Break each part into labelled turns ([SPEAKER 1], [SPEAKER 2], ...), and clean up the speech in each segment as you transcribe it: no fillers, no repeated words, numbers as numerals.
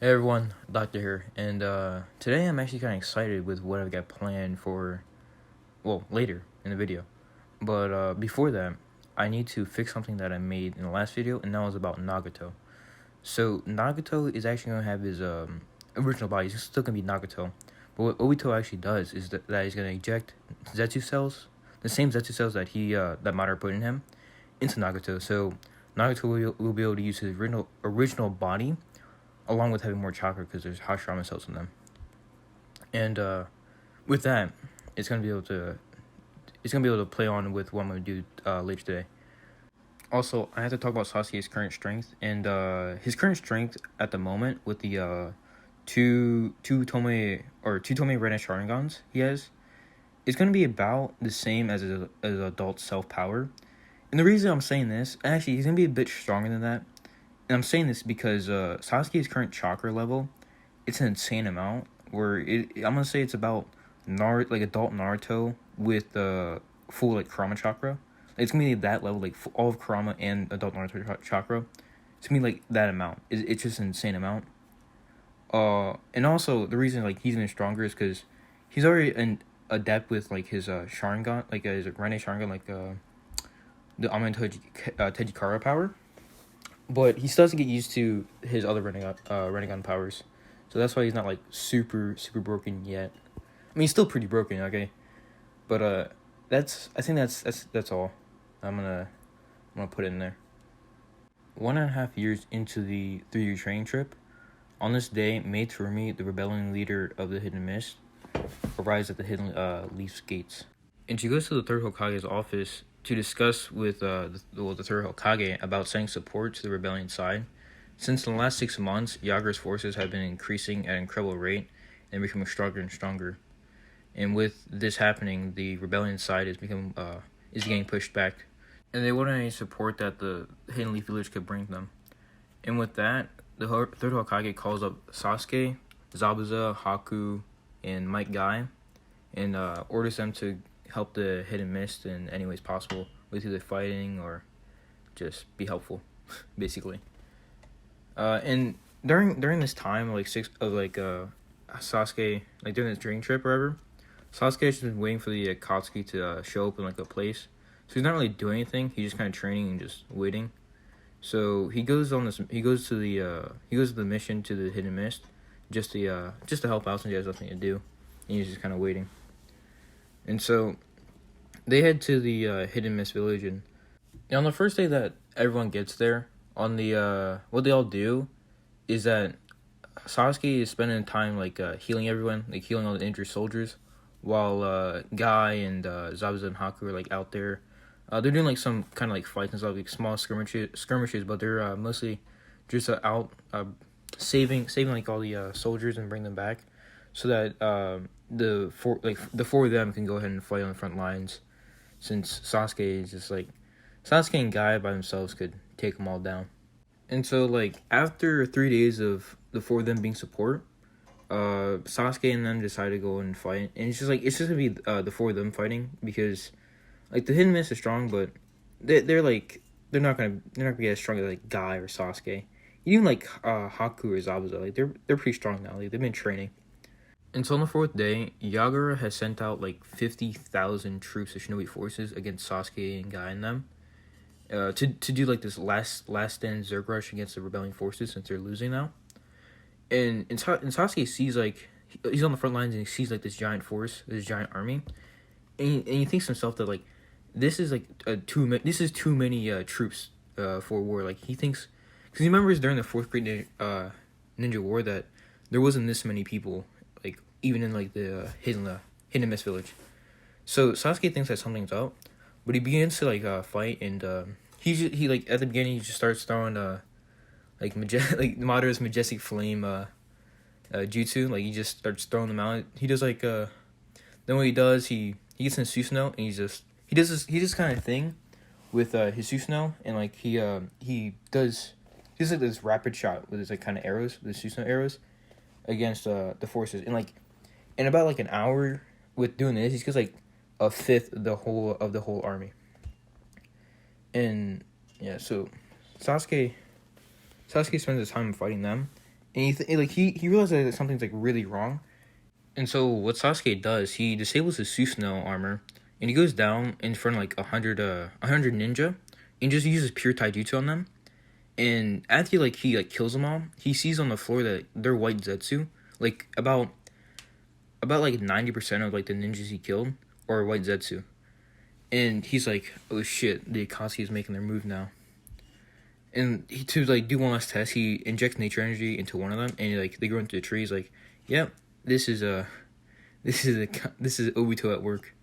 [SPEAKER 1] Hey everyone, Doctor here, and today I'm actually kind of excited with what I've got planned for, well, later in the video. But before that, I need to fix something that I made in the last video, and that was about Nagato. So Nagato is actually going to have his original body. He's still going to be Nagato. But what Obito actually does is that he's going to eject Zetsu cells, the same Zetsu cells that that Madara put in him, into Nagato. So Nagato will be able to use his original body along with having more chakra because there's Hashirama cells in them. And with that, it's gonna be able to play on with what I'm gonna do later today. Also, I have to talk about Sasuke's current strength, and his current strength at the moment with the two Tome Red Sharingans he has is gonna be about the same as his adult self power. And the reason I'm saying this, actually, he's gonna be a bit stronger than that. And I'm saying this because Sasuke's current chakra level, it's an insane amount. I'm gonna say it's about adult Naruto with full Kurama chakra. It's gonna be that level, like all of Kurama and adult Naruto chakra. It's gonna be like that amount. It's just an insane amount. And also the reason he's even stronger is because he's already an adept with his Sharingan, his Rene Sharingan, the Amen Tejikara power. But he still has to get used to his other Rinnegan powers. So that's why he's not super broken yet. I mean, he's still pretty broken, okay? But I think that's all. I'm gonna put it in there. 1.5 years into the 3-year training trip, on this day, Mei Turumi, the rebellion leader of the Hidden Mist, arrives at the Hidden Leaf's gates. And she goes to the third Hokage's office to discuss with the third Hokage about sending support to the rebellion side. Since in the last 6 months, Yagura's forces have been increasing at an incredible rate and becoming stronger and stronger. And with this happening, the rebellion side is getting pushed back, and they wanted any support that the Hidden Leaf Village could bring them. And with that, the third Hokage calls up Sasuke, Zabuza, Haku, and Might Guy, and orders them to help the Hidden Mist in any ways possible, with either fighting or just be helpful, basically. And during this time, Sasuke, during this training trip or whatever, Sasuke has just been waiting for the Akatsuki to show up in a place. So he's not really doing anything. He's just kind of training and just waiting. So he goes to the mission to the Hidden Mist, just to help out since he has nothing to do, and he's just kind of waiting. And so they head to the Hidden Mist Village, and on the first day that everyone gets there, what they all do is that Sasuke is spending time healing everyone, healing all the injured soldiers, while Guy and Zabuza and Haku are out there. They're doing some kind of fights and stuff, small skirmishes, but they're mostly just out saving all the soldiers and bring them back, so that the four of them can go ahead and fight on the front lines, since Sasuke is just Sasuke and Guy by themselves could take them all down. And so after 3 days of the four of them being support, Sasuke and them decide to go and fight, and it's just gonna be the four of them fighting, because the Hidden Mist is strong, but they're not gonna be as strong as Guy or Sasuke. Even Haku or Zabuza, they're pretty strong now. They've been training. And so on the 4th day, Yagura has sent out 50,000 troops of shinobi forces against Sasuke and Guy and them, to do this last stand Zerg rush against the rebellion forces, since they're losing now. And Sasuke sees he's on the front lines, and he sees this giant force, this giant army, and he thinks to himself that this is too many troops for war. He thinks, because he remembers during the 4th Great Ninja War that there wasn't this many people, even in the Hidden Mist Village. So Sasuke thinks that something's up, but he begins to fight, and he at the beginning he just starts throwing Madara's majestic flame jutsu. He just starts throwing them out. He does then what he does, he gets in Susanoo, and he does this kind of thing with his Susanoo, and he does this rapid shot with his kind of arrows, the Susanoo arrows, against the forces, and in about an hour with doing this, he gets a fifth of the whole army. And yeah, so Sasuke spends his time fighting them, and he realizes that something's like really wrong. And so what Sasuke does, he disables his Susanoo armor, and he goes down in front of like 100 ninja, and just uses pure taijutsu on them. And after he kills them all, he sees on the floor that they're white Zetsu. Like about like 90% of like the ninjas he killed are white Zetsu. And he's like, oh shit, the Akatsuki is making their move now. And to like do one last test, he injects nature energy into one of them, and like they grow into the tree. He's like, yep, this is Obito at work.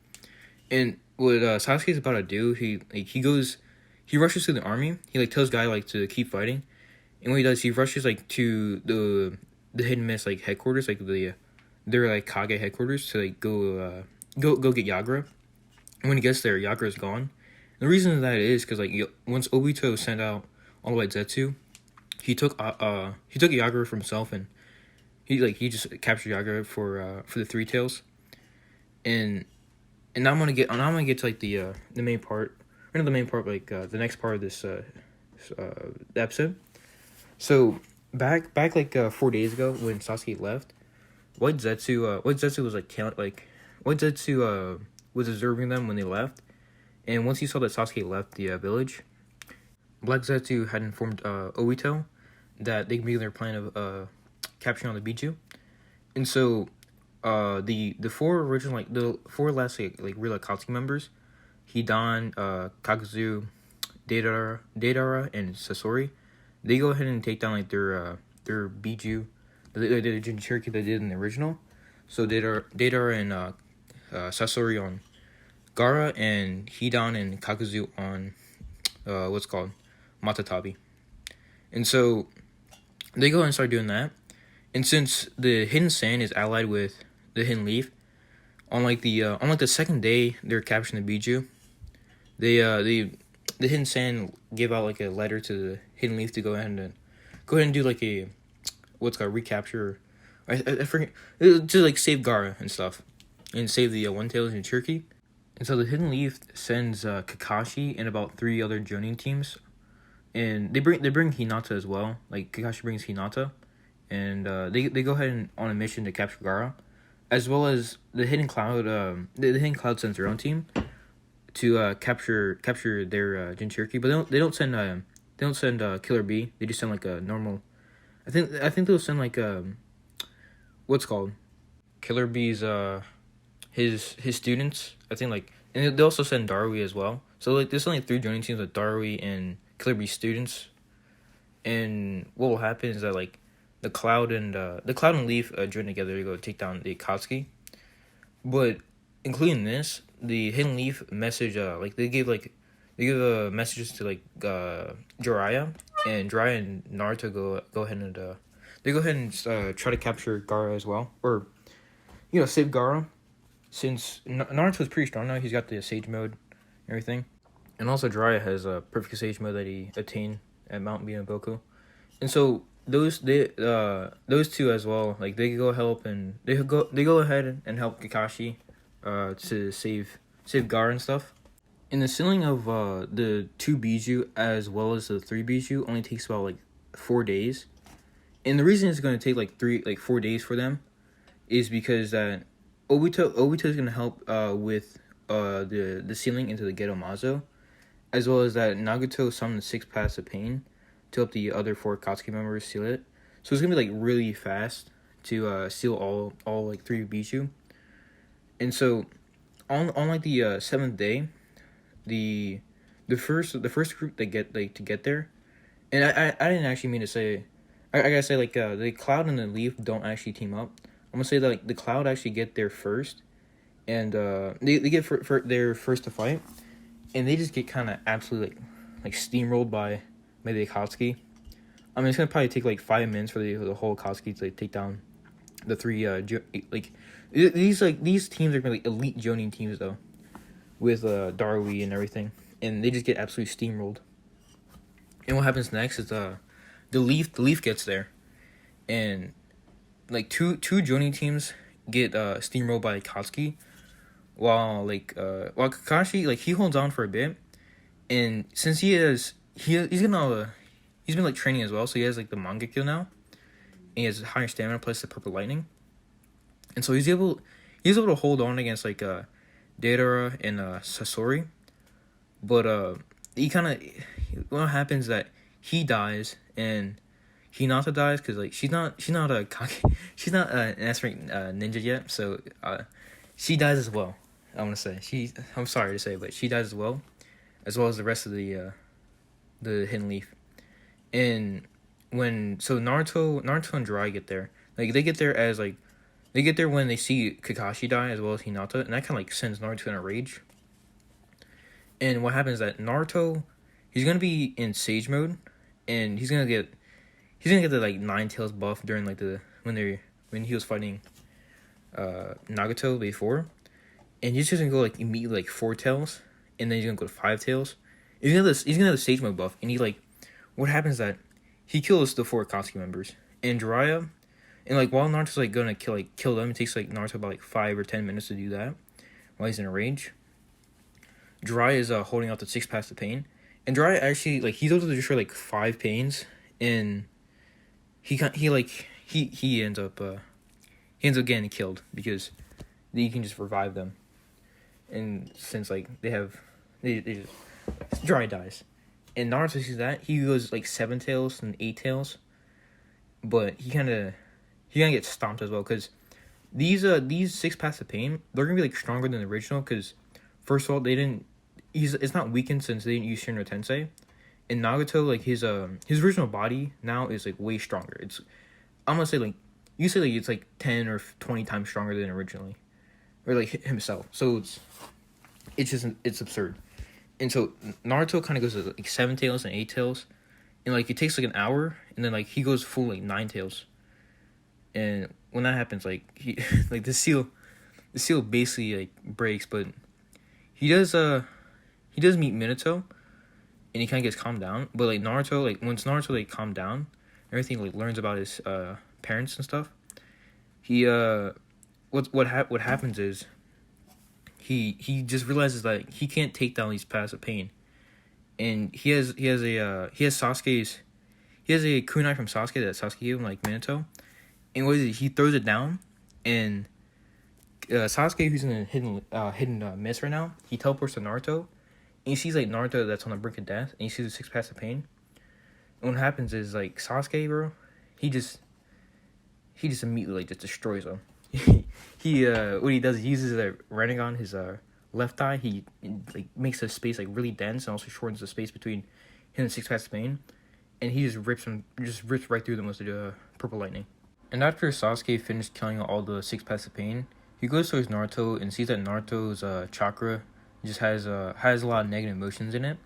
[SPEAKER 1] And what Sasuke's about to do, he rushes to the army. He like tells guy like to keep fighting, and what he does, he rushes like to the hidden mist like headquarters, like their like Kage headquarters to like go get Yagura. And when he gets there, Yagura's gone. And the reason that is because like once Obito sent out all the white Zetsu, he took Yagura for himself, and he just captured Yagura for the Three Tails. And now I'm gonna get to like the main part, or not the main part, like the next part of this episode. So back like 4 days ago when Sasuke left, White Zetsu was White Zetsu was observing them when they left, and once he saw that Sasuke left the village, Black Zetsu had informed Obito that they began their plan of capturing on the Biju, and so the four last real Akatsuki members, Hidan, Kakuzu, Deidara, and Sasori, they go ahead and take down like their Biju, the Jinchuriki they did in the original. So Deidara and Sasori on Gaara, and Hidan and Kakuzu on what's called Matatabi. And so they go ahead and start doing that. And since the Hidden Sand is allied with the Hidden Leaf, on the second day they're capturing the Biju, the Hidden Sand gave out like a letter to the Hidden Leaf to go ahead and do like a what's called recapture. I forget, to like save Gaara and stuff, and save the One Tails and Cherokee. And so the Hidden Leaf sends Kakashi and about 3 other Jonin teams, and they bring Hinata as well. Like Kakashi brings Hinata, and they go ahead and on a mission to capture Gaara, as well as the Hidden Cloud. The Hidden Cloud sends their own team to capture their Jinchuriki, but they don't send Killer Bee. They just send like a normal. I think they'll send like what's called Killer Bee's his students. I think like, and they also send Darui as well. So like there's only 3 joining teams with Darui and Killer Bee students. And what will happen is that like the Cloud and Leaf join together to go take down the Akatsuki. But including this, the Hidden Leaf message they give messages to like Jiraiya, and Jiraiya and Naruto go ahead and try to capture Gaara as well, or save Gaara, since Naruto's pretty strong now. He's got the Sage mode and everything, and also Jiraiya has a perfect Sage mode that he attained at Mount Binaboku. And so those two as well, like they go ahead and help Kakashi to save Gaara and stuff. And the sealing of the 2 Biju as well as the 3 Biju only takes about like 4 days. And the reason it's going to take 4 days for them is because that Obito is going to help with the sealing into the Geto Mazo, as well as that Nagato summoned the 6 Paths of Pain to help the other 4 Katsuki members seal it. So it's going to be like really fast to seal all like 3 Biju. And so on like the 7th day, the first group to get there, and I didn't actually mean to say, I gotta say like the Cloud and the Leaf don't actually team up. I'm gonna say that like the Cloud actually get there first, and they get for their first to fight, and they just get kind of absolutely like steamrolled by the Akatsuki. I mean, it's gonna probably take like 5 minutes for the whole Akatsuki to like take down the 3 these teams are gonna be like elite Jonin teams though, with Darui and everything, and they just get absolutely steamrolled. And what happens next is the Leaf gets there, and like two Jonin teams get steamrolled by Akatsuki, while Kakashi like he holds on for a bit, and since he's been like training as well, so he has like the Mangekyo now, he has higher stamina plus the purple lightning, and so he's able to hold on against like Deidara and Sasori, but he kind of what happens that he dies and Hinata dies because like she's not a she's not an aspirant ninja yet, so she dies as well. I want to say I'm sorry to say, but she dies as well as the rest of the Hidden Leaf. And so Naruto and Jiraiya get there, like they get there as like they get there when they see Kakashi die as well as Hinata, and that kind of like sends Naruto in a rage. And what happens is that Naruto, he's gonna be in Sage mode, and he's gonna get the like Nine Tails buff during like when he was fighting Nagato before, and he's just gonna go like immediately like 4 Tails, and then he's gonna go to 5 Tails. He's gonna have the Sage mode buff, and what happens is that he kills the 4 Akatsuki members, and Jiraiya, and like while Naruto's like gonna kill them, it takes like Naruto about like 5 or 10 minutes to do that while he's in a rage. Jiraiya is holding out the 6 paths of pain, and Jiraiya actually like he's able to destroy like 5 pains, and he ends up getting killed because you can just revive them, and since like they just Jiraiya dies, and Naruto sees that he goes like 7 Tails and 8 Tails, but he kind of gets stomped as well because these 6 paths of pain, they're gonna be like stronger than the original because first of all it's not weakened since they didn't use Shinra Tensei. In Nagato, like his original body now is like way stronger. I'm gonna say like it's like 10 or 20 times stronger than originally, or like himself. So it's absurd. And so Naruto kind of goes to like 7 Tails and 8 Tails, and like it takes like an hour, and then like he goes full like 9 Tails. And when that happens, like he like the seal basically like breaks, but he does meet Minato, and he kind of gets calmed down. But like Naruto, like once Naruto like calmed down, everything like learns about his parents and stuff. He what happens is he just realizes that he can't take down these paths of pain, and he has a kunai from Sasuke that Sasuke gave him, like Minato, and what is it? He throws it down, and Sasuke, who's in a hidden mist right now, he teleports to Naruto, and he sees like Naruto that's on the brink of death, and he sees the 6 paths of pain. And what happens is like Sasuke, bro, he just immediately like just destroys him. He what he does, he uses a Rinnegan, his left eye. He like makes the space like really dense and also shortens the space between him and 6 paths of pain, and he just rips right through them with the purple lightning. And after Sasuke finished killing all the 6 paths of pain, he goes to his Naruto and sees that Naruto's chakra just has a lot of negative emotions in it.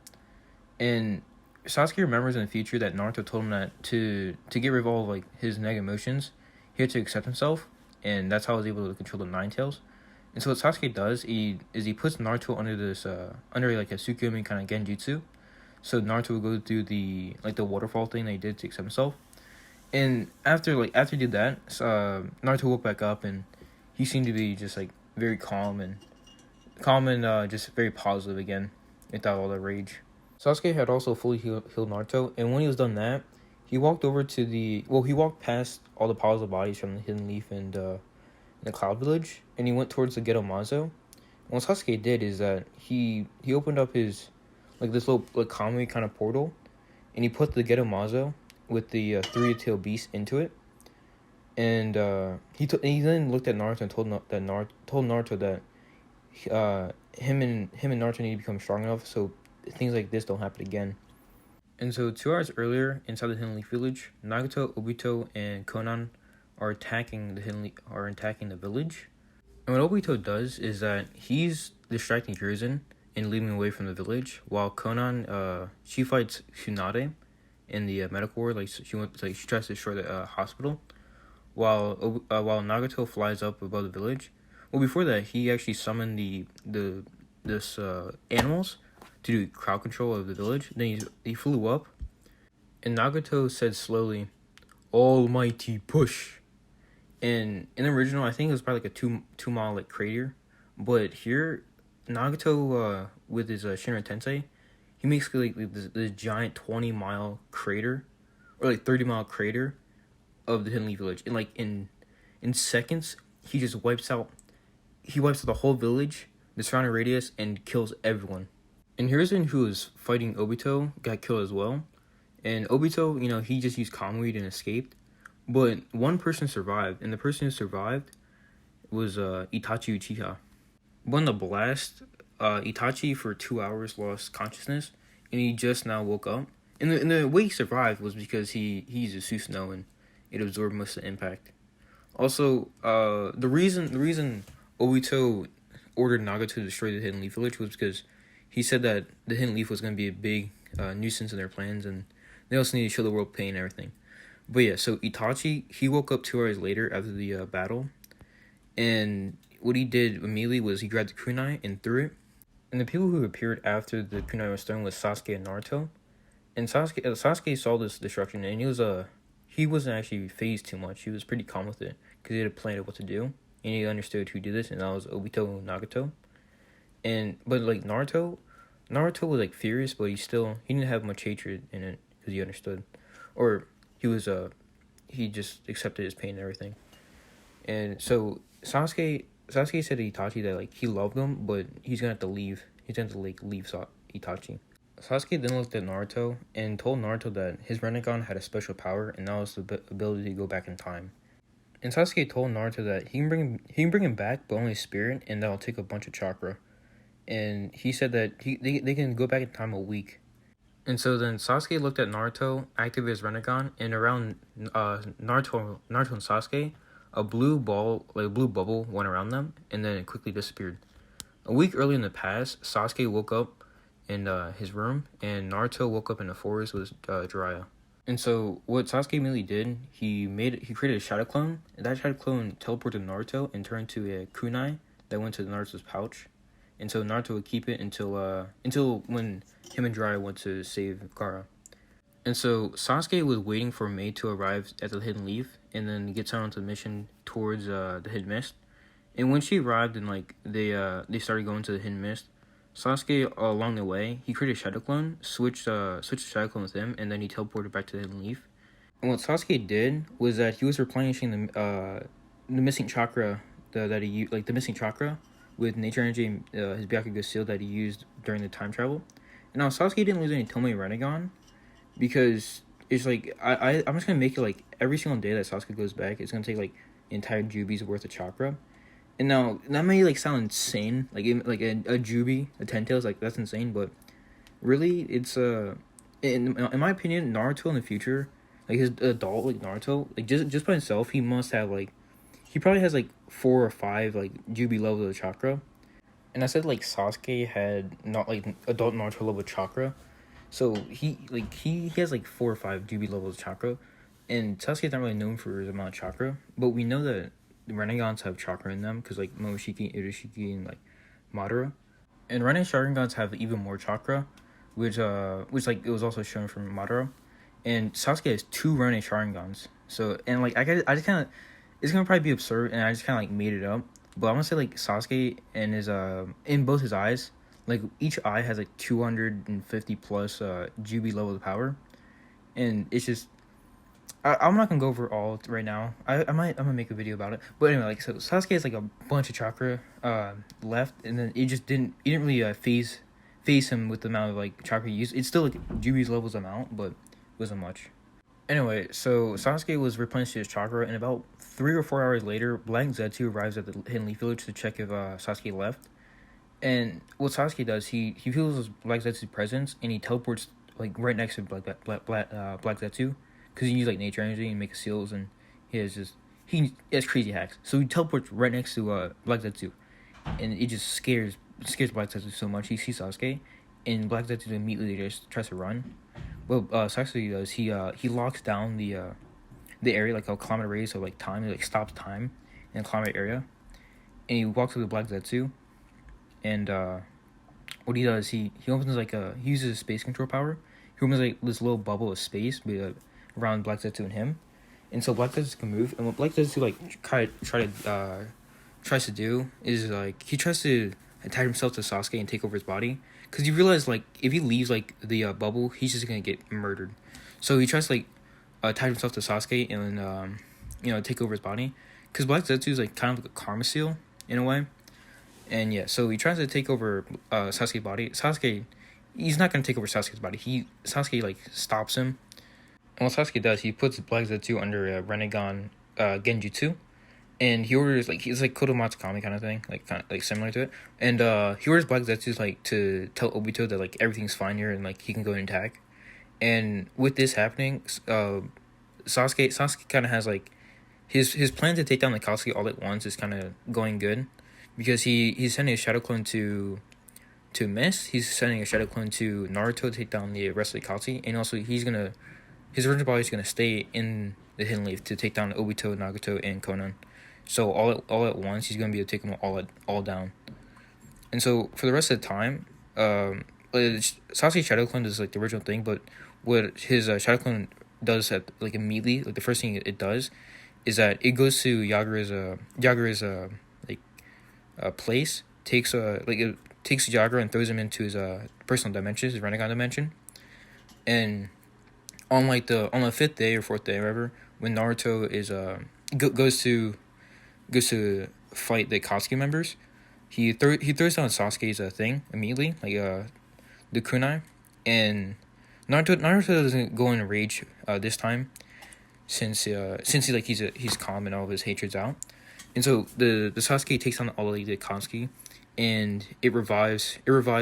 [SPEAKER 1] And Sasuke remembers in the future that Naruto told him that to get rid of all of like his negative emotions, he had to accept himself, and that's how he was able to control the 9 Tails. And so what Sasuke does he puts Naruto under this under like a Tsukuyomi kind of genjutsu. So Naruto would go through the waterfall thing that he did to accept himself. And after he did that, Naruto woke back up, and he seemed to be just like very calm and just very positive again without all the rage. Sasuke had also fully healed Naruto, and when he was done that, he walked past all the piles of bodies from the Hidden Leaf and the Cloud Village, and he went towards the Ghetto Mazo. And what Sasuke did is that he opened up his like this little like Kamui kind of portal, and he put the Ghetto Mazo with the 3-tailed beast into it, and he then looked at Naruto and told Naruto that him and Naruto need to become strong enough so things like this don't happen again. And so 2 hours earlier, inside the Hidden Leaf Village, Nagato, Obito, and Konan are attacking the village. And what Obito does is that he's distracting Hiruzen and leading away from the village, while Konan she fights Tsunade in the medical ward. She tries to destroy the hospital, while Nagato flies up above the village. Well, before that, he actually summoned this animals to do crowd control of the village. Then he flew up, and Nagato said slowly, "Almighty push." And in the original, I think it was probably like a 2 mile like crater, but here Nagato with his Shinra Tensei, he makes like this giant 20-mile crater, or like 30-mile crater, of the Hidden Leaf village. In seconds, he just wipes out. He wipes out the whole village, the surrounding radius, and kills everyone. And Hiruzen, who was fighting Obito, got killed as well. And Obito, he just used Kamui and escaped. But one person survived, and the person who survived was Itachi Uchiha. When the blast, Itachi for 2 hours lost consciousness, and he just now woke up. And the way he survived was because he used a Susanoo, and it absorbed most of the impact. Also, the reason Obito ordered Naga to destroy the Hidden Leaf village was because he said that the Hidden Leaf was going to be a big nuisance in their plans, and they also need to show the world pain and everything. But yeah, so Itachi, he woke up 2 hours later after the battle, and what he did immediately was he grabbed the kunai and threw it. And the people who appeared after the kunai was thrown was Sasuke and Naruto. And Sasuke saw this destruction, and he wasn't actually phased too much. He was pretty calm with it because he had planned what to do, and he understood who did this, and that was Obito and Nagato. But like Naruto was like furious, but he didn't have much hatred in it because he understood, or he just accepted his pain and everything. And so Sasuke said to Itachi that like he loved him, but he's gonna have to leave. He's gonna have to leave Itachi. Sasuke then looked at Naruto and told Naruto that his Rinnegan had a special power, and that was the ability to go back in time. And Sasuke told Naruto that he can bring him back, but only spirit, and that'll take a bunch of chakra. And he said that they can go back in time a week. And so then Sasuke looked at Naruto, activated his Rinnegan, and around Naruto and Sasuke, a blue bubble went around them, and then it quickly disappeared. A week earlier in the past, Sasuke woke up in his room, and Naruto woke up in the forest with Jiraiya. And so what Sasuke immediately did, he created a shadow clone, and that shadow clone teleported Naruto and turned into a kunai that went to Naruto's pouch. And so Naruto would keep it until when him and Jiraiya went to save Gaara. And so Sasuke was waiting for Mei to arrive at the Hidden Leaf, and then get sent on to the mission towards the Hidden Mist. And when she arrived and like they started going to the Hidden Mist, Sasuke along the way he created a shadow clone, switched the shadow clone with him, and then he teleported back to the Hidden Leaf. And what Sasuke did was that he was replenishing the missing chakra that he used, like the missing chakra with nature energy and his Byakugan seal that he used during the time travel. And now Sasuke didn't lose any Tomoe Rinnegan because it's like I'm just gonna make it like every single day that Sasuke goes back, it's gonna take like entire Jubi's worth of chakra. And now that may like sound insane, like a Jubi, a 10 tails, like that's insane, but really it's in my opinion, Naruto in the future, like his adult like Naruto, like just by himself, he must have like he probably has like 4 or 5 like Jubi levels of chakra. And I said like Sasuke had not like adult Naruto level chakra. So he has like 4 or 5 Jubi levels of chakra. And Sasuke's not really known for his amount of chakra, but we know that the Renegans have chakra in them because like Momoshiki, Urashiki, and like Madara. And Rinne Sharingans have even more chakra, which like it was also shown from Madara. And Sasuke has 2 Rinne Sharingans. So and like I just kind of, it's gonna probably be absurd, and I just kind of like made it up. But I'm gonna say like Sasuke and his in both his eyes, like each eye has like 250 plus Jubi level of power, and it's just I'm not gonna go over all right now. I'm gonna make a video about it. But anyway, like so Sasuke has like a bunch of chakra left, and then it didn't really phase him with the amount of like chakra he used. It's still like Jubi's levels amount, but it wasn't much. Anyway, so Sasuke was replenishing his chakra, and about 3 or 4 hours later, Black Zetsu arrives at the Hidden Leaf Village to check if Sasuke left. And what Sasuke does, he feels Black Zetsu's presence, and he teleports like right next to Black Zetsu, because he uses like nature energy and makes seals, and he has crazy hacks. So he teleports right next to Black Zetsu, and it just scares Black Zetsu so much. He sees Sasuke, and Black Zetsu immediately just tries to run. Well, Sasuke does, he locks down the area, like a kilometer radius, so like time, he like stops time in a kilometer area, and he walks up to Black Zetsu, and what he does, he opens like he uses his space control power. He opens like this little bubble of space around Black Zetsu and him, and so Black Zetsu can move. And what Black Zetsu like tries to do is like he tries to attach himself to Sasuke and take over his body, because you realize like if he leaves like the bubble, he's just gonna get murdered. So he tries to like attach himself to Sasuke and take over his body, because Black Zetsu is like kind of like a karma seal in a way. And yeah, so he tries to take over Sasuke's body. Sasuke, he's not gonna take over Sasuke's body. Sasuke like stops him. And what Sasuke does, he puts Black Zetsu under Rinnegan Genjutsu, and he orders he's like Kodomatsu Kami kind of thing, like similar to it. And he orders Black Zetsu like to tell Obito that like everything's fine here and like he can go and attack. And with this happening, Sasuke kind of has like his plan to take down the Katsuki all at once is kind of going good, because he's sending a shadow clone to Mist. He's sending a shadow clone to Naruto to take down the rest of the Katsuki, and also his original body is gonna stay in the Hidden Leaf to take down Obito, Nagato, and Konan. So all at once, he's gonna be able to take them all down. And so for the rest of the time, Sasuke's shadow clone is like the original thing, but what his shadow clone does at like immediately, like the first thing it does, is that it goes to Yagura's place, takes Yagura and throws him into his personal dimension, his Rinnegan dimension, and on the fifth day or fourth day, or whatever, when Naruto is goes to fight the Katsuki members, he throws down Sasuke's thing immediately, the kunai, and Naruto doesn't go in a rage this time, since he's calm and all of his hatred's out. And so the Sasuke takes on all of the Katsuki, and it revives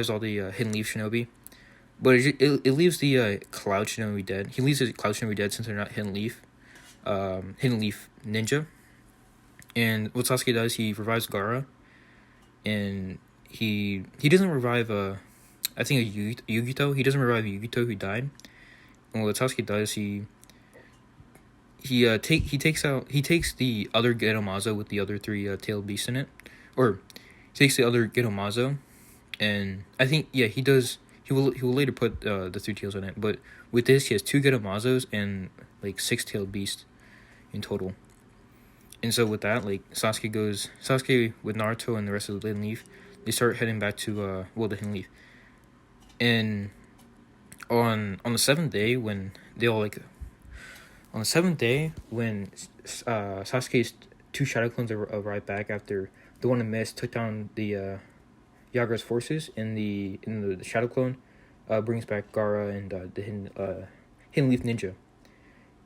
[SPEAKER 1] all the Hidden Leaf Shinobi, but it leaves the Cloud Shinobi dead. He leaves the Cloud Shinobi dead since they're not Hidden Leaf ninja. And what Sasuke does, he revives Gaara, and he doesn't revive I think Yugito. He doesn't revive Yugito, who died. And what Sasuke does, he takes the other Gedomazo with the other three tailed beasts in it, or he takes the other Gedomazo, and I think he does. He will later put the three tails in it, but with this he has two Gedomazos and like 6 tailed beasts in total. And so with that, Sasuke with Naruto and the rest of the Hidden Leaf, they start heading back to the Hidden Leaf. And on the seventh day, when Sasuke's 2 shadow clones arrive back after the one in Mist took down the Yagura's forces, in the shadow clone brings back Gaara and the Hidden Leaf Ninja.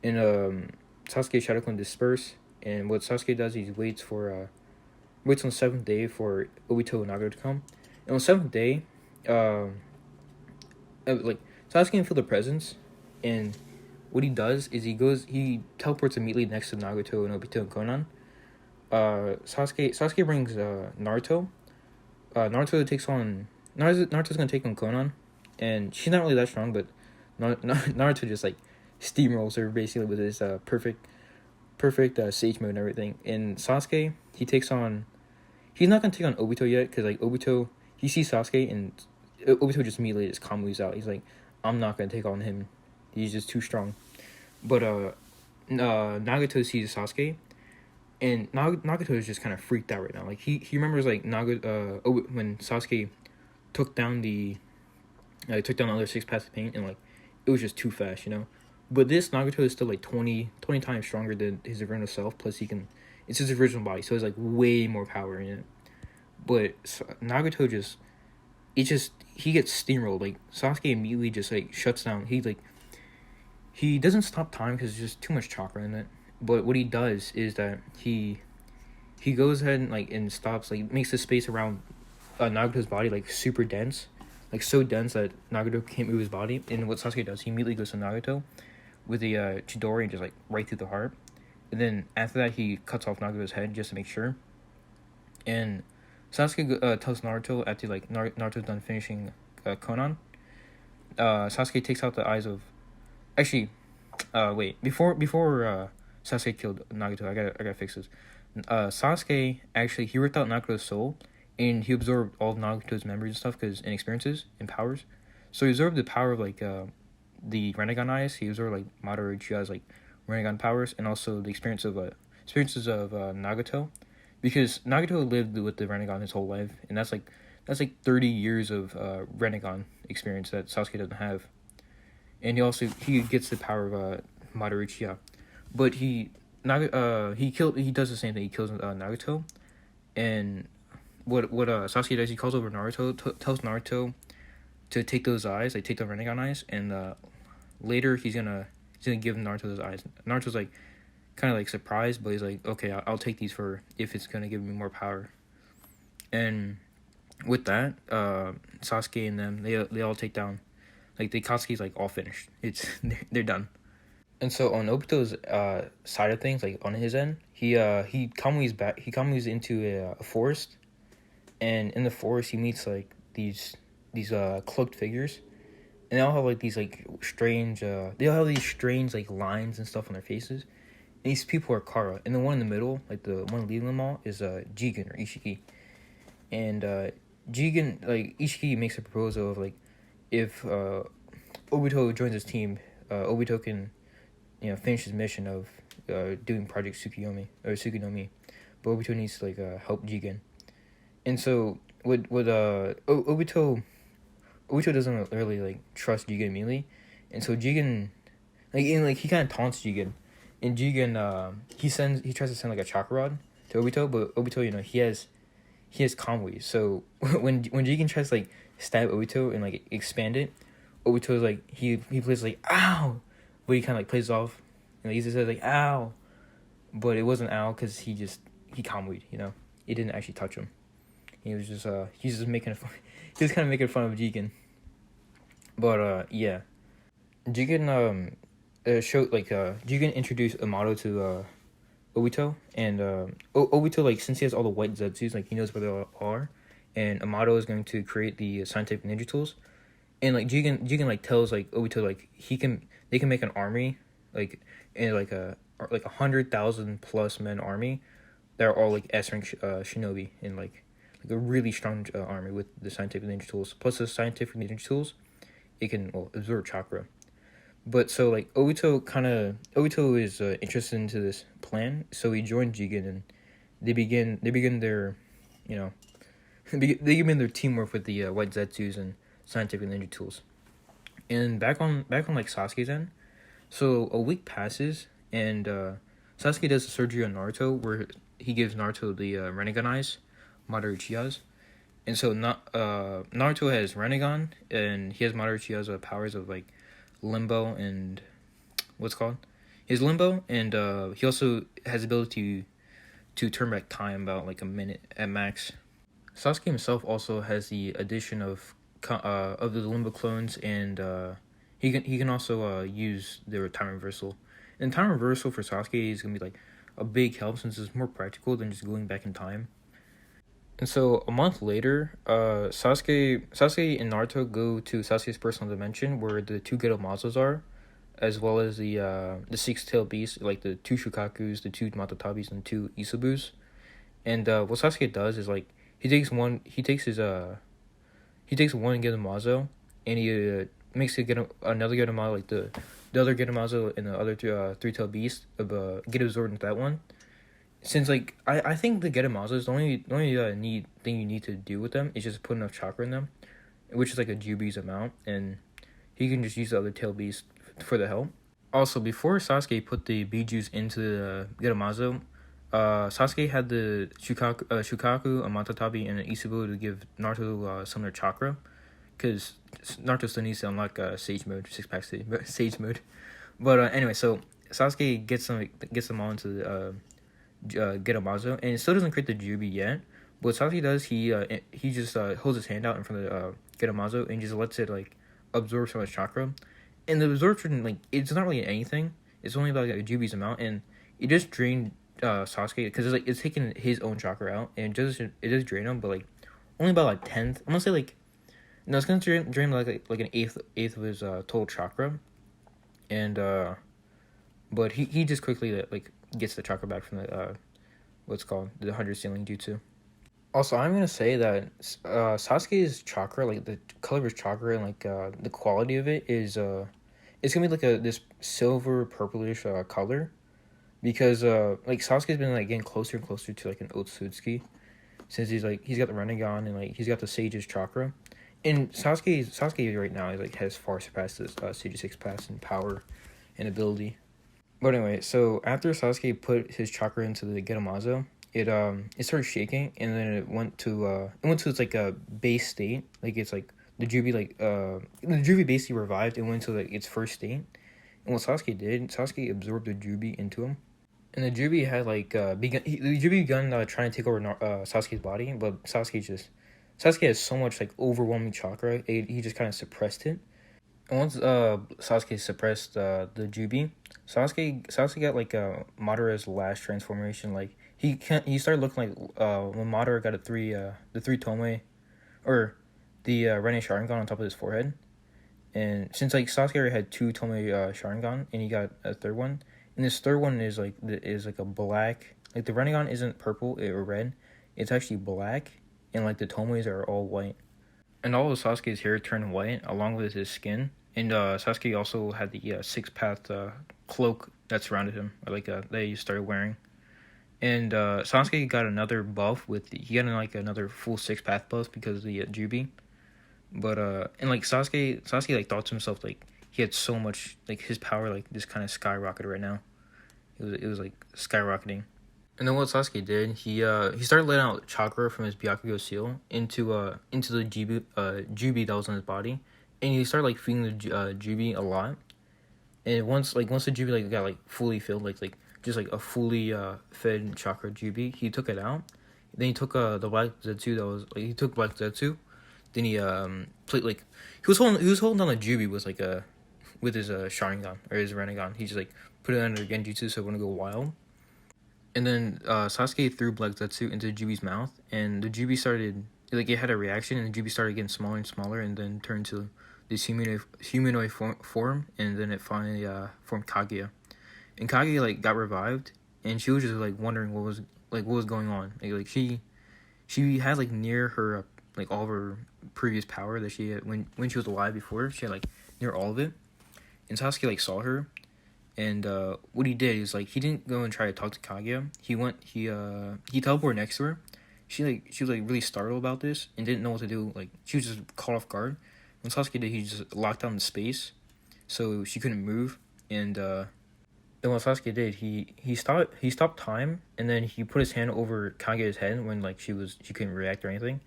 [SPEAKER 1] And Sasuke's shadow clone disperse, and what Sasuke does, he waits on the 7th day for Obito and Nagato to come. And on the 7th day, Sasuke can feel the presence, and what he does is he teleports immediately next to Nagato and Obito and Konan. Sasuke brings Naruto. Naruto's gonna take on Konan, and she's not really that strong, but Naruto just like steamrolls her basically with his perfect sage mode and everything. And Sasuke, he's not gonna take on Obito yet, because like Obito, he sees Sasuke and Obito just immediately just calm moves out. He's like, I'm not gonna take on him, he's just too strong. But Nagato sees Sasuke, and Nagato is just kind of freaked out right now. Like he remembers like when Sasuke took down the other 6 paths of pain, and like it was just too fast, But this Nagato is still like 20 times stronger than his original self. Plus it's his original body, so it's like way more power in it. But Nagato he gets steamrolled. Like Sasuke immediately just like shuts down. He doesn't stop time because there's just too much chakra in it. But what he does is that he goes ahead and stops, makes the space around Nagato's body like super dense, like so dense that Nagato can't move his body. And what Sasuke does, he immediately goes to Nagato with the Chidori and just like right through the heart. And then after that, he cuts off Nagato's head just to make sure. And Sasuke tells Naruto after Naruto's done finishing Konan. Sasuke takes out the eyes of. Actually, wait. Before Sasuke killed Nagato, I gotta fix this. Sasuke actually, he ripped out Nagato's soul, and he absorbed all of Nagato's memories and stuff and experiences and powers. So he absorbed the power of the Rinnegan eyes. He absorbed Madara Uchiha's Rinnegan powers, and also the experiences of Nagato, because Nagato lived with the Rinnegan his whole life, and that's 30 years of Rinnegan experience that Sasuke doesn't have. And he gets the power of Madara. But he does the same thing. He kills Nagato, and what Sasuke does, he calls over Naruto, tells Naruto to take those eyes, like take the Rinnegan eyes, and later he's gonna give Naruto those eyes. Naruto's like kind of like surprised, but he's like, okay, I'll take these for if it's gonna give me more power. And with that, Sasuke and them, they all take down, like the Akatsuki's like all finished. It's they're done. And so on Obito's side of things, like on his end, he comes into a forest, and in the forest he meets like these cloaked figures, and they all have like these like strange like lines and stuff on their faces. And these people are Kara, and the one in the middle, like the one leading them all, is Jigen or Ishiki. And Jigen, like Ishiki makes a proposal of like, if Obito joins his team, Obito can, finish his mission of doing Project Tsukuyomi, but Obito needs to like help Jigen. And so Obito doesn't really like trust Jigen immediately, and so Jigen, he kind of taunts Jigen, and Jigen he tries to send like a chakra rod to Obito, but Obito he has Kamui, so when Jigen tries to like stab Obito and like expand it, Obito's like he plays like ow, but he kind of like plays off, and he says like ow, but it wasn't ow because he Kamui'd, it didn't actually touch him. He was just making fun. He was kind of making fun of Jigen. But yeah, Jigen Jigen introduced Amato to Obito, and Obito, like, since he has all the white Zetsus, like he knows where they all are, and Amato is going to create the scientific ninja tools, and like Jigen like tells like Obito like they can make an army like in like a 100,000 plus men army that are all like S-rank shinobi, and like a really strong army with the scientific ninja tools. Plus the scientific ninja tools, it can absorb chakra. But so like Obito is interested into this plan, so he joined Jigen, and they begin their, they begin their teamwork with the white Zetsus and scientific ninja tools. And back on like Sasuke's end, so a week passes, and Sasuke does a surgery on Naruto where he gives Naruto the Rinnegan eyes, Madara Uchiha's. And so Naruto has Rinnegan, and he has Madara Uchiha's powers of like Limbo and his Limbo, and he also has the ability to turn back time about like a minute at max. Sasuke himself also has the addition of the Limbo clones, and he can also use their time reversal. And time reversal for Sasuke is gonna be like a big help, since it's more practical than just going back in time. And so a month later, Sasuke and Naruto go to Sasuke's personal dimension, where the 2 Getomazos are, as well as the 6-tailed beast, like the 2 Shukakus, the 2 Matatabis, and 2 Isabus. And what Sasuke does is like he takes one Getamazo, and he makes another Getamazo, like the other Getamazo and the other 3-tailed beast get absorbed into that one. Since like I think the Getamazos, the only thing you need to do with them is just put enough chakra in them, which is like a Jubi's amount, and he can just use the other tail beast for the help. Also, before Sasuke put the Bijus into the Getamazo, Sasuke had the Shukaku, a Matatabi, and an Isabu to give Naruto some of their chakra, because Naruto still needs to unlock Sage mode, 6-pack Sage mode. But anyway, so Sasuke gets them all into the Getamazo, and it still doesn't create the Jubi yet. What Sasuke does, he just holds his hand out in front of Getamazo and just lets it like absorb so much chakra. And the absorption, like, it's not really anything. It's only about like a Jubi's amount, and it just drained Sasuke, because it's taking his own chakra out, and it does drain him, but like only about like 10th. I'm gonna say like no, it's gonna drain like an eighth of his total chakra, and but he just quickly like gets the chakra back from the the 100 ceiling jutsu. Also, I'm gonna say that Sasuke's chakra, like the color of his chakra and like the quality of it is it's gonna be like this silver purplish color, because like Sasuke's been like getting closer and closer to like an Otsutsuki, since he's got the Rinnegan and like he's got the Sage's chakra, and Sasuke right now is like has far surpassed this Sage's 6 pass in power and ability. But anyway, so after Sasuke put his chakra into the Getamazo, it started shaking, and then it went to its like a base state, like it's like the Jubi basically revived and went to like its first state. And what Sasuke did, Sasuke absorbed the Jubi into him, and the Jubi had the Jubi begun trying to take over Sasuke's body, but Sasuke has so much like overwhelming chakra, he just kind of suppressed it. And once Sasuke suppressed the Jubi, Sasuke got like Madara's last transformation. Like he started looking like when Madara got the three Tome, or the Rinne Sharingan on top of his forehead. And since like Sasuke already had two Tome Sharingan, and he got a third one, and this third one is like a black. Like the Rinnegan isn't purple or red, it's actually black, and like the Tomes are all white. And all of Sasuke's hair turned white along with his skin. And Sasuke also had the six path cloak that surrounded him, that he started wearing. And Sasuke got another buff he got like another full six path buff because of the Jubi. But and like Sasuke like thought to himself like he had so much, like his power like just kind of skyrocketed right now. It was like skyrocketing. And then what Sasuke did, he started letting out chakra from his Byakugo seal into the Jubi that was on his body, and he started like feeding the Jubi a lot. And once the Jubi like got like fully filled, like just like a fully fed chakra Jubi, he took it out. Then he took the Black Zetsu he took Black Zetsu. Then he played like he was holding down the Jubi with his Sharingan or his Rinnegan. He just like put it under Genjutsu so it wouldn't go wild. And then Sasuke threw Black Zetsu into the Jubi's mouth, and the Jubi started, like, it had a reaction, and the Jubi started getting smaller and smaller, and then turned to this humanoid form, and then it finally formed Kaguya. And Kaguya, like, got revived, and she was just, like, wondering what was going on. Like she had, like, near her, like, all of her previous power that she had when she was alive before. She had, like, near all of it. And Sasuke, like, saw her. And what he did is like he didn't go and try to talk to Kaguya. He teleported next to her. She was like really startled about this and didn't know what to do. Like she was just caught off guard. When Sasuke did, he just locked down the space, so she couldn't move. And then what Sasuke did, he stopped time, and then he put his hand over Kaguya's head when like she couldn't react or anything,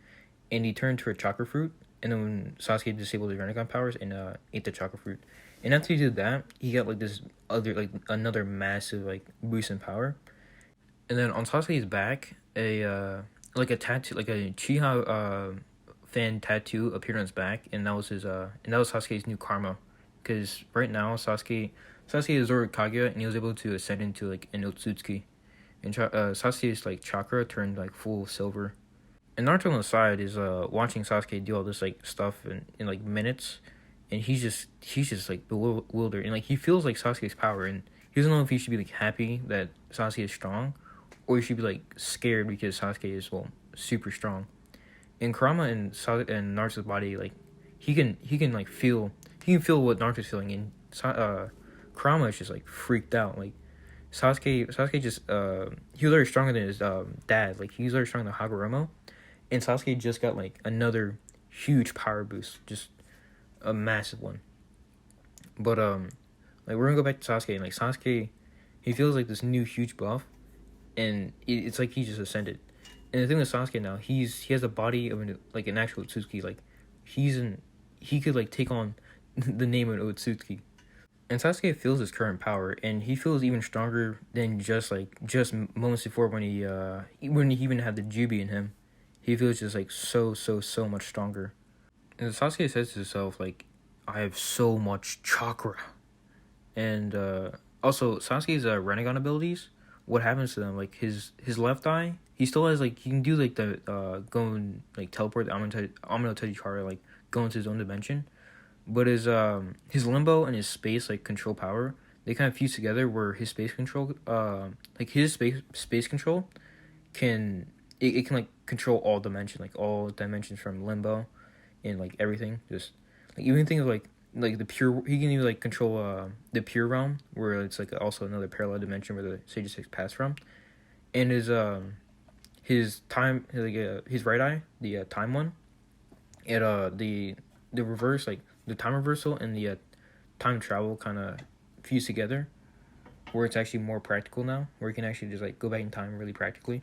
[SPEAKER 1] and he turned to her chakra fruit. And then when Sasuke disabled his Rinnegan powers and ate the chakra fruit. And after he did that, he got like this another massive like boost in power. And then on Sasuke's back, a tattoo, like a Chiha fan tattoo appeared on his back, and that was Sasuke's new karma. Because right now Sasuke absorbed Kaguya, and he was able to ascend into like an Otsutsuki. And Sasuke's like chakra turned like full silver. And Naruto on the side is watching Sasuke do all this like stuff in like minutes. And he's just like bewildered, and like he feels like Sasuke's power, and he doesn't know if he should be like happy that Sasuke is strong, or he should be like scared because Sasuke is super strong. And Kurama and Naruto's body, like he can feel what Naruto's feeling, and Kurama is just like freaked out. Like Sasuke just he was already stronger than his dad. Like he was already stronger than Hagoromo, and Sasuke just got like another huge power boost, just a massive one. But like we're gonna go back to Sasuke, and like Sasuke, he feels like this new huge buff, and it's like he just ascended. And the thing with Sasuke now, he has the body of an actual Otsutsuki. Like he could like take on the name of an Otsutsuki. And Sasuke feels his current power, and he feels even stronger than just moments before when he even had the Jubi in him. He feels just like so much stronger. And Sasuke says to himself, like, I have so much chakra. And also, Sasuke's Rinnegan abilities, what happens to them? Like, his left eye, he still has, like, he can do, like, the, go and, like, teleport the Amino Tejikara, like, go into his own dimension. But his limbo and his space, like, control power, they kind of fuse together where his space control, his space control can, it can, like, control all dimensions from limbo. And like everything, just like even think of like the pure, he can even like control the pure realm, where it's like also another parallel dimension where the Sage of Six pass from. And his time, his right eye, the time one, it the reverse, like the time reversal and the time travel kind of fuse together. where it's actually more practical now, where you can actually just like go back in time really practically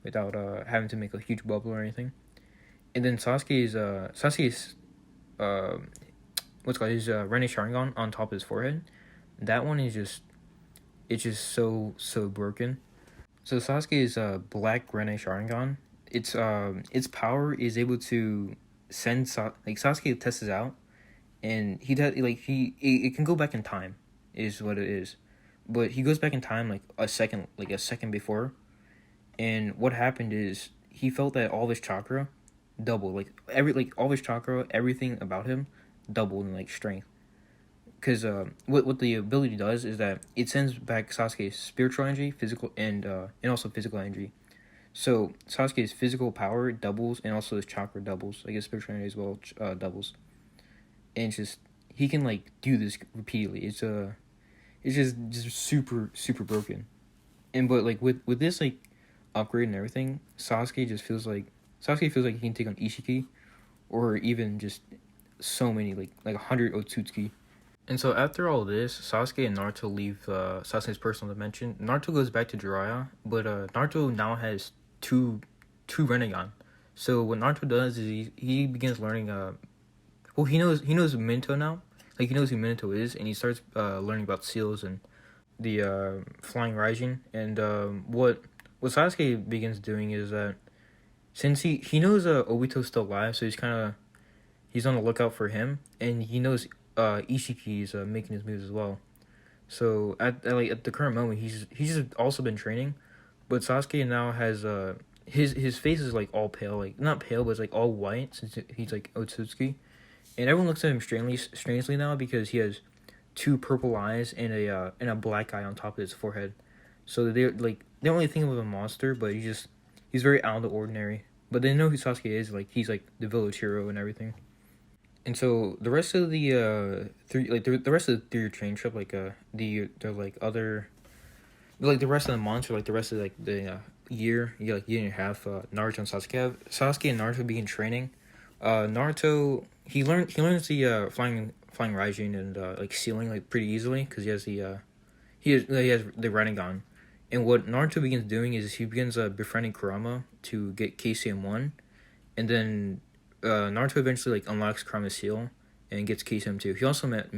[SPEAKER 1] without having to make a huge bubble or anything. And then Sasuke's what's called his Rene Sharingan on top of his forehead. That one is just it's just so broken. So Sasuke's black Rene Sharingan, its power is able to send like Sasuke tests it out, and it can go back in time, is what it is, but he goes back in time like a second before, and what happened is he felt that all of his chakra doubled, all of his chakra, everything about him doubled in like strength. Because what the ability does is that it sends back Sasuke's spiritual energy, physical and also physical energy. So Sasuke's physical power doubles, and also his chakra doubles. I guess spiritual energy as well doubles, and it's just he can like do this repeatedly. It's just super broken, and but like with this like upgrade and everything, Sasuke feels like he can take on Ishiki, or even just so many like 100 Otsutsuki. And so after all this, Sasuke and Naruto leave Sasuke's personal dimension. Naruto goes back to Jiraiya, but Naruto now has two Rinnegan. So what Naruto does is he begins learning. He knows Minato now. Like he knows who Minato is, and he starts learning about seals and the flying Raijin. And what Sasuke begins doing is that since he knows Obito's still alive, so he's on the lookout for him, and he knows Ishiki is making his moves as well. So at the current moment, he's just also been training, but Sasuke now has his face is like all pale, like not pale, but it's like all white since he's like Otsutsuki, and everyone looks at him strangely now because he has two purple eyes and a black eye on top of his forehead. So they don't really think of a monster, but he's very out of the ordinary. But they know who Sasuke is, like he's like the village hero and everything. And so the rest of the the rest of the 3 year training trip, the rest of the months, or like the rest of like the year and a half, Naruto and Sasuke and Naruto begin training. Naruto he learns the flying Raijin and like sealing like pretty easily because he has the Rinnegan. And what Naruto begins doing is he begins befriending Kurama to get KCM1, and then Naruto eventually like unlocks Kurama's seal and gets KCM2. He also met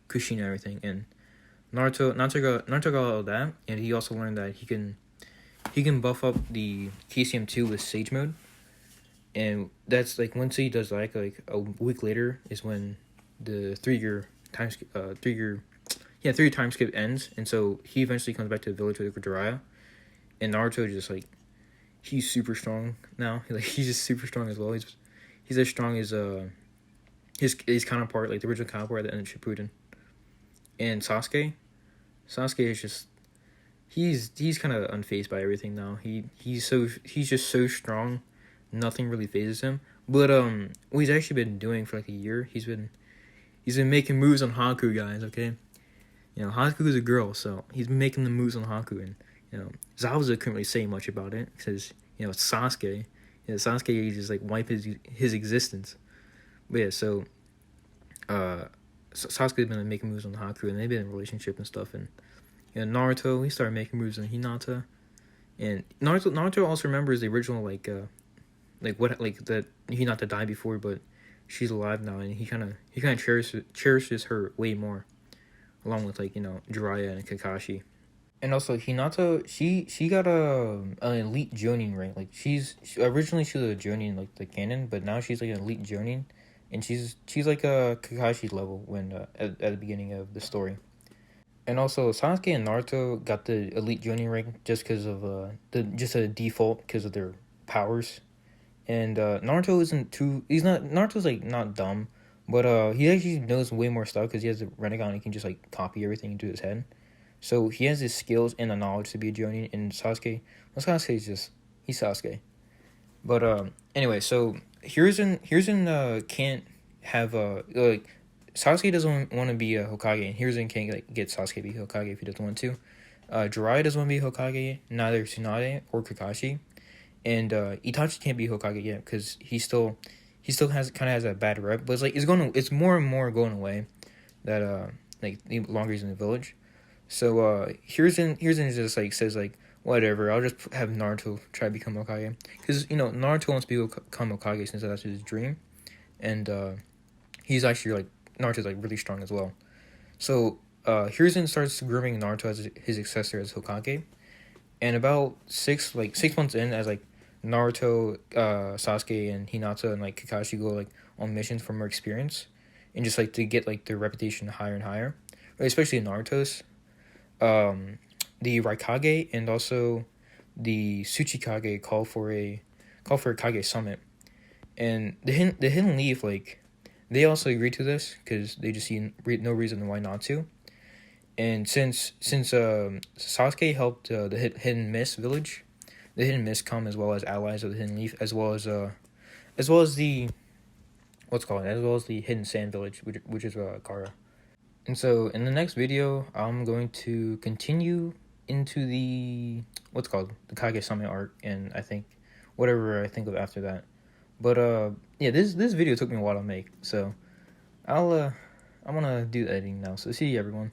[SPEAKER 1] Kushina and everything, and Naruto got all of that, and he also learned that he can buff up the KCM2 with Sage Mode, and that's like once he does like a week later is when the 3 year time skip 3 year time skip ends, and so he eventually comes back to the village with Jiraiya, and Naruto just like he's super strong now. He's just super strong as well. He's as strong as his counterpart, like the original counterpart at the end of Shippuden. And Sasuke is just he's kind of unfazed by everything now. He's just so strong, nothing really phases him. But what he's actually been doing for like a year, he's been making moves on Haku, guys. Okay, Haku is a girl, so he's been making the moves on Haku, and Zabuza couldn't really say much about it because it's Sasuke. Sasuke just like wipe his existence. But yeah, so Sasuke's been making moves on Haku, and they've been in a relationship and stuff. And Naruto, he started making moves on Hinata, and Naruto also remembers the original that Hinata died before, but she's alive now, and he kind of cherishes her way more, along with Jiraiya and Kakashi. And also Hinata, she got an elite Jonin rank. Like originally she was a Jonin like the canon, but now she's like an elite Jonin, and she's like a Kakashi level when at the beginning of the story. And also Sasuke and Naruto got the elite Jonin rank just because of a default because of their powers. And Naruto Naruto's like not dumb, but he actually knows way more stuff because he has the Rinnegan. He can just like copy everything into his head. So he has the skills and the knowledge to be a Jonin, and Sasuke is he's Sasuke. But anyway, so Hiruzen can't have Sasuke doesn't want to be a Hokage, and Hiruzen can't get Sasuke to be Hokage if he doesn't want to. Jiraiya doesn't want to be Hokage, neither Tsunade or Kakashi, and Itachi can't be Hokage yet because he still has a bad rep, but it's more and more going away that the longer he's in the village.
[SPEAKER 2] So Hiruzen just like says like whatever. I'll just have Naruto try to become Hokage because Naruto wants to become Hokage since that's his dream, and he's actually like Naruto's like really strong as well. So Hiruzen starts grooming Naruto as his successor as Hokage, and about 6 months in, as like Naruto, Sasuke, and Hinata and like Kakashi go like on missions for more experience, and just like to get like their reputation higher and higher, especially Naruto's. The Raikage and also the Tsuchikage call for a Kage summit, and the Hidden Leaf like they also agreed to this because they just see no reason why not to. And since Sasuke helped the Hidden Mist village, the Hidden Mist come as well as allies of the Hidden Leaf, as well as the as well as the Hidden Sand village, which is Kara. And so in the next video, I'm going to continue into the the Kage Summit arc, and I think whatever I think of after that. But yeah, this video took me a while to make, so I'm gonna do the editing now. So see you everyone.